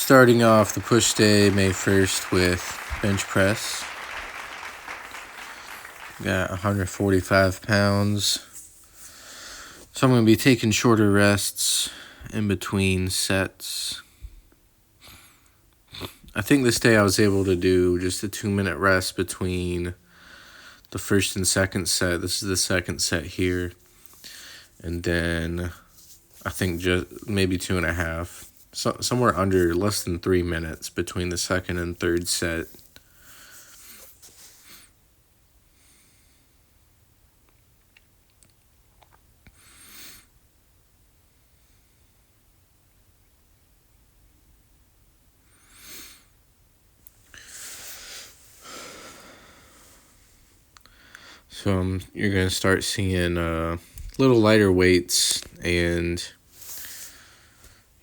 Starting off the push day May 1st with bench press. Got 145 pounds. So I'm going to be taking shorter rests in between sets. I think this day I was able to do just a 2-minute rest between the first and second set. This is the second set here. And then I think just maybe 2.5. So, somewhere under less than 3 minutes between the second and third set. So you're going to start seeing little lighter weights, and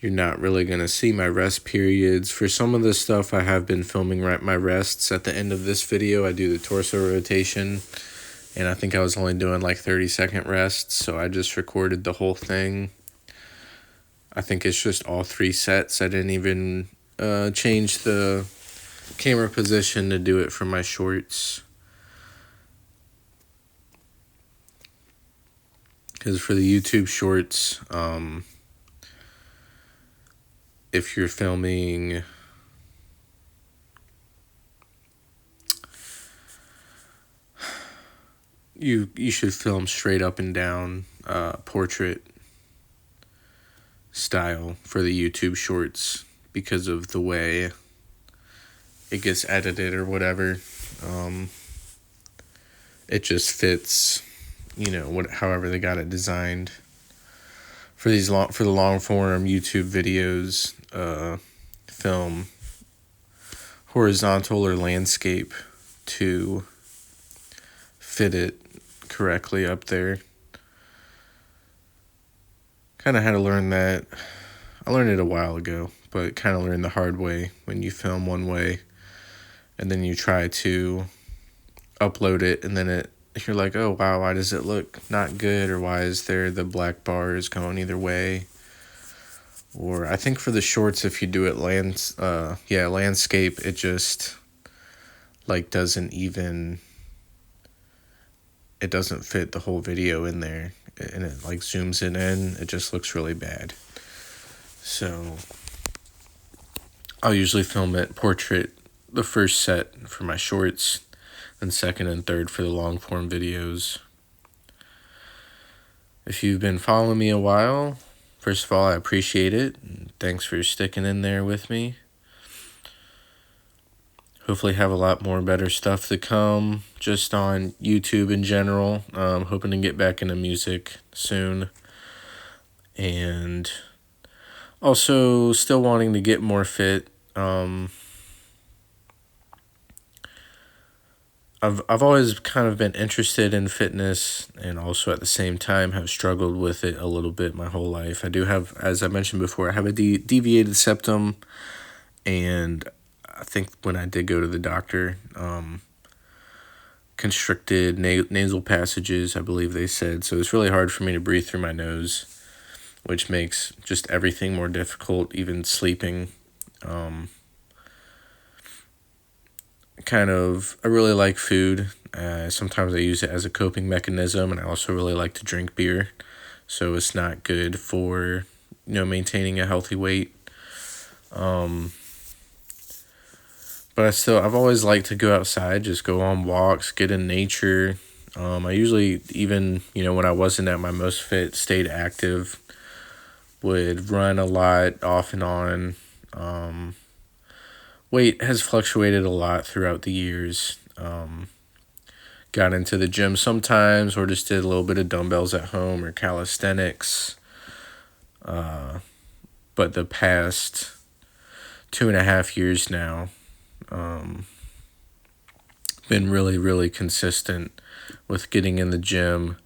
you're not really going to see my rest periods. For some of this stuff, I have been filming my rests. At the end of this video, I do the torso rotation, and I think I was only doing like 30-second rests, so I just recorded the whole thing. I think it's just all 3 sets. I didn't even change the camera position to do it for my shorts. Because for the YouTube shorts, if you're filming you should film straight up and down portrait style for the YouTube shorts because of the way it gets edited or whatever. It just fits, however they got it designed. For the long form YouTube videos, film horizontal or landscape to fit it correctly up there. Kind of had to learn that. I learned it a while ago, but kind of learned the hard way when you film one way and then you try to upload it and then you're like, oh wow, why does it look not good, or why is there the black bars going either way? Or I think for the shorts, if you do it landscape, it just doesn't fit the whole video in there, and it zooms it in. It just looks really bad. So I'll usually film it portrait the first set for my shorts, then second and third for the long form videos. If you've been following me a while, first of all, I appreciate it. Thanks for sticking in there with me. Hopefully have a lot more better stuff to come just on YouTube in general. Hoping to get back into music soon. And also still wanting to get more fit. I've always kind of been interested in fitness, and also at the same time have struggled with it a little bit my whole life. I do have, as I mentioned before, I have a deviated septum, and I think when I did go to the doctor, constricted nasal passages, I believe they said. So it's really hard for me to breathe through my nose, which makes just everything more difficult, even sleeping. I really like food. Sometimes I use it as a coping mechanism, and I also really like to drink beer. So it's not good for, maintaining a healthy weight. But I've always liked to go outside, just go on walks, get in nature. I usually, even, when I wasn't at my most fit, stayed active, would run a lot off and on. Weight has fluctuated a lot throughout the years. Got into the gym sometimes, or just did a little bit of dumbbells at home or calisthenics. But the past 2.5 years now, been really, really consistent with getting in the gym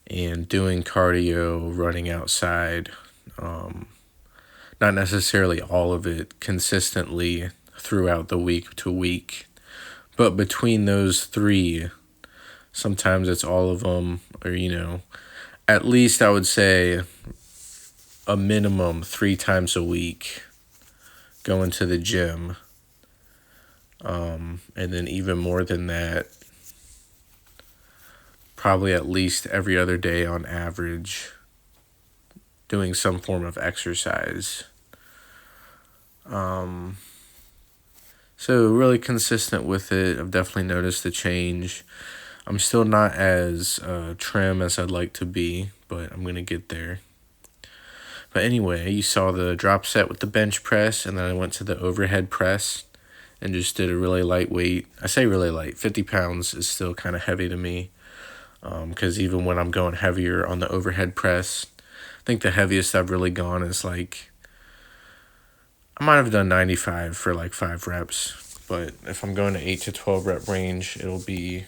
and doing cardio, running outside. Not necessarily all of it consistently throughout the week to week, but between those 3, sometimes it's all of them, or at least I would say a minimum 3 times a week going to the gym. And then even more than that, probably at least every other day on average, doing some form of exercise. So really consistent with it. I've definitely noticed the change. I'm still not as trim as I'd like to be, but I'm going to get there. But anyway, you saw the drop set with the bench press, and then I went to the overhead press and just did a really lightweight. I say really light. 50 pounds is still kind of heavy to me, because even when I'm going heavier on the overhead press, I think the heaviest I've really gone is like, I might have done 95 for like 5 reps. But if I'm going to 8 to 12 rep range, it'll be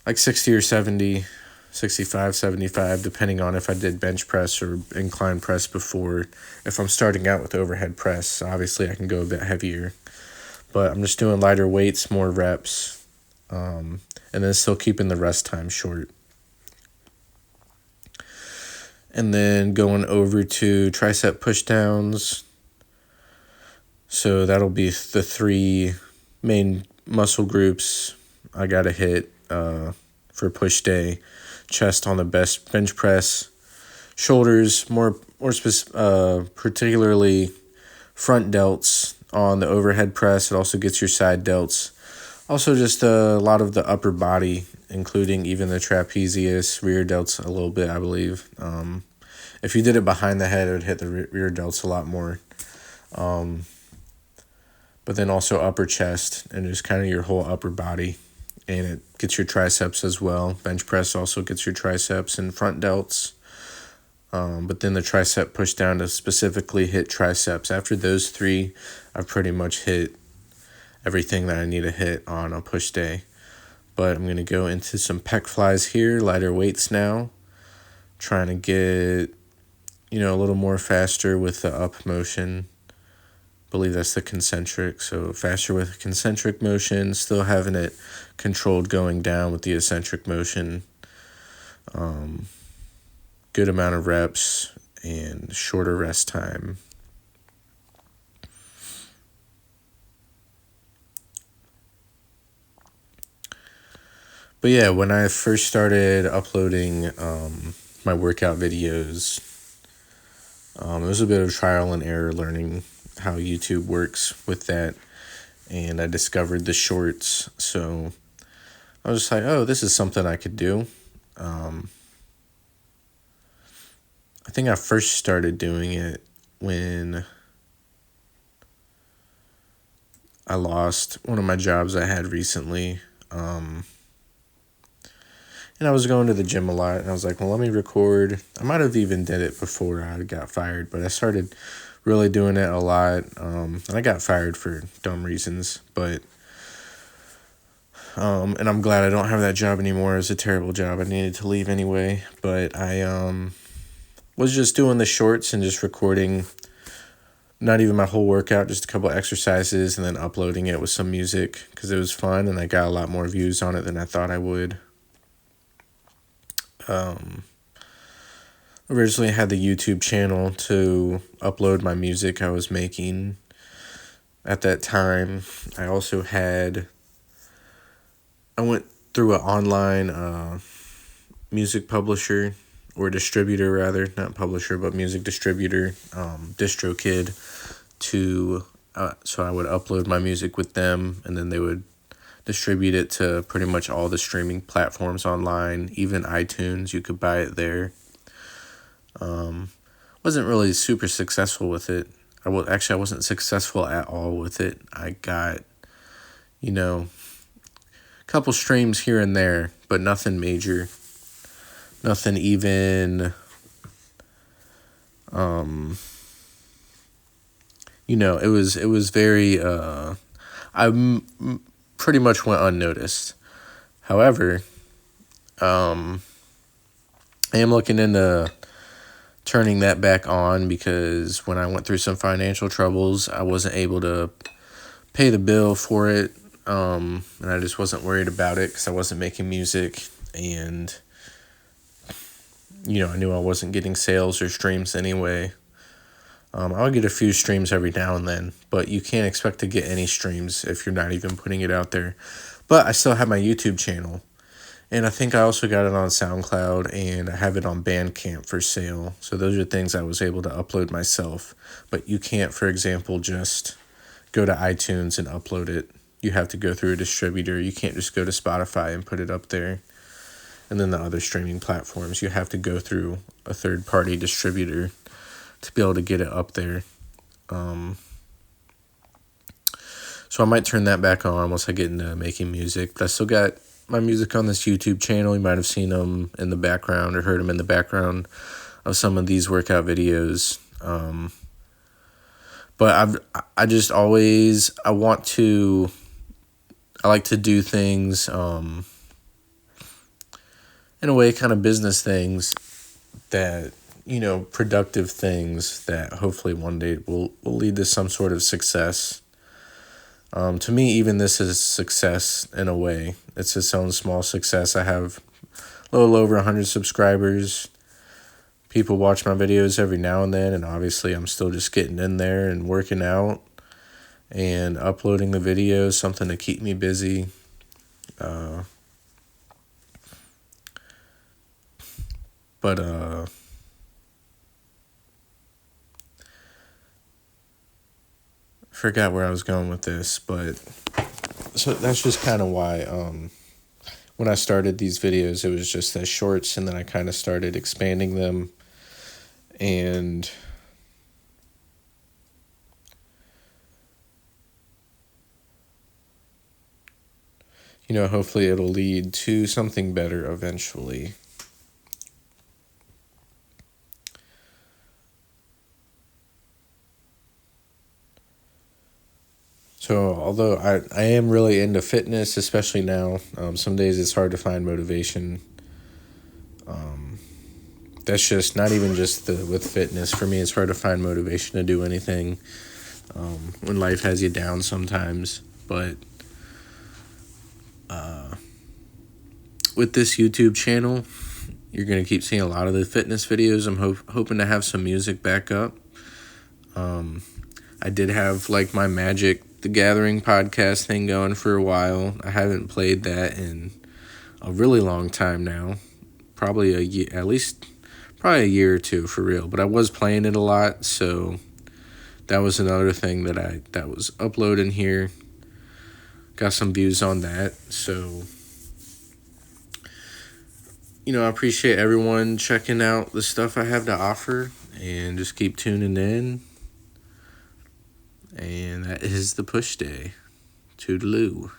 like 60 or 70, 65, 75, depending on if I did bench press or incline press before. If I'm starting out with overhead press, obviously I can go a bit heavier. But I'm just doing lighter weights, more reps, and then still keeping the rest time short. And then going over to tricep pushdowns. So that'll be the 3 main muscle groups I got to hit for push day. Chest on the best bench press. Shoulders, particularly front delts on the overhead press. It also gets your side delts. Also just a lot of the upper body, including even the trapezius, rear delts a little bit, I believe. If you did it behind the head, it would hit the rear delts a lot more. But then also upper chest and just kind of your whole upper body. And it gets your triceps as well. Bench press also gets your triceps and front delts. But then the tricep push down to specifically hit triceps. After those 3, I've pretty much hit everything that I need to hit on a push day. But I'm going to go into some pec flies here, lighter weights now. Trying to get, a little more faster with the up motion. I believe that's the concentric, so faster with concentric motion, still having it controlled going down with the eccentric motion. Good amount of reps and shorter rest time. But yeah, when I first started uploading my workout videos, it was a bit of trial and error learning how YouTube works with that, and I discovered the shorts, so I was just like, oh, this is something I could do. I think I first started doing it when I lost one of my jobs I had recently, and I was going to the gym a lot, and I was like, well, let me record. I might have even did it before I got fired, but I started really doing it a lot, and I got fired for dumb reasons, but, and I'm glad I don't have that job anymore. It was a terrible job. I needed to leave anyway, but I was just doing the shorts and just recording, not even my whole workout, just a couple exercises, and then uploading it with some music, because it was fun, and I got a lot more views on it than I thought I would. Originally had the YouTube channel to upload my music I was making at that time. I also I went through an online music publisher, or distributor rather, not publisher, but music distributor, DistroKid, so I would upload my music with them, and then they would distribute it to pretty much all the streaming platforms online, even iTunes. You could buy it there. Wasn't really super successful with it. I wasn't successful at all with it. I got, a couple streams here and there, but nothing major. Nothing even, it was very, pretty much went unnoticed. However, I am looking into turning that back on, because when I went through some financial troubles, I wasn't able to pay the bill for it, and I just wasn't worried about it because I wasn't making music, and I knew I wasn't getting sales or streams anyway. I'll get a few streams every now and then, but you can't expect to get any streams if you're not even putting it out there. But I still have my YouTube channel, and I think I also got it on SoundCloud, and I have it on Bandcamp for sale. So those are things I was able to upload myself. But you can't, for example, just go to iTunes and upload it. You have to go through a distributor. You can't just go to Spotify and put it up there. And then the other streaming platforms, you have to go through a third-party distributor to be able to get it up there. So I might turn that back on once I get into making music. But I still got my music on this YouTube channel. You might have seen them in the background or heard them in the background of some of these workout videos. But I just always, I like to do things in a way, kind of business things that, productive things that hopefully one day will lead to some sort of success. To me, even this is success in a way. It's its own small success. I have a little over 100 subscribers. People watch my videos every now and then, and obviously I'm still just getting in there and working out and uploading the videos, something to keep me busy. Forgot where I was going with this, but so that's just kind of why when I started these videos, it was just as shorts, and then I kind of started expanding them, and hopefully it'll lead to something better eventually. So although I am really into fitness, especially now, some days it's hard to find motivation. That's just not even just with fitness. For me, it's hard to find motivation to do anything when life has you down sometimes. But with this YouTube channel, you're going to keep seeing a lot of the fitness videos. I'm hoping to have some music back up. I did have my Magic the Gathering podcast thing going for a while. I haven't played that in a really long time now. Probably a year, at least probably a year or two for real. But I was playing it a lot, so that was another thing that was uploading here. Got some views on that, so I appreciate everyone checking out the stuff I have to offer, and just keep tuning in. And that is the push day. Toodaloo.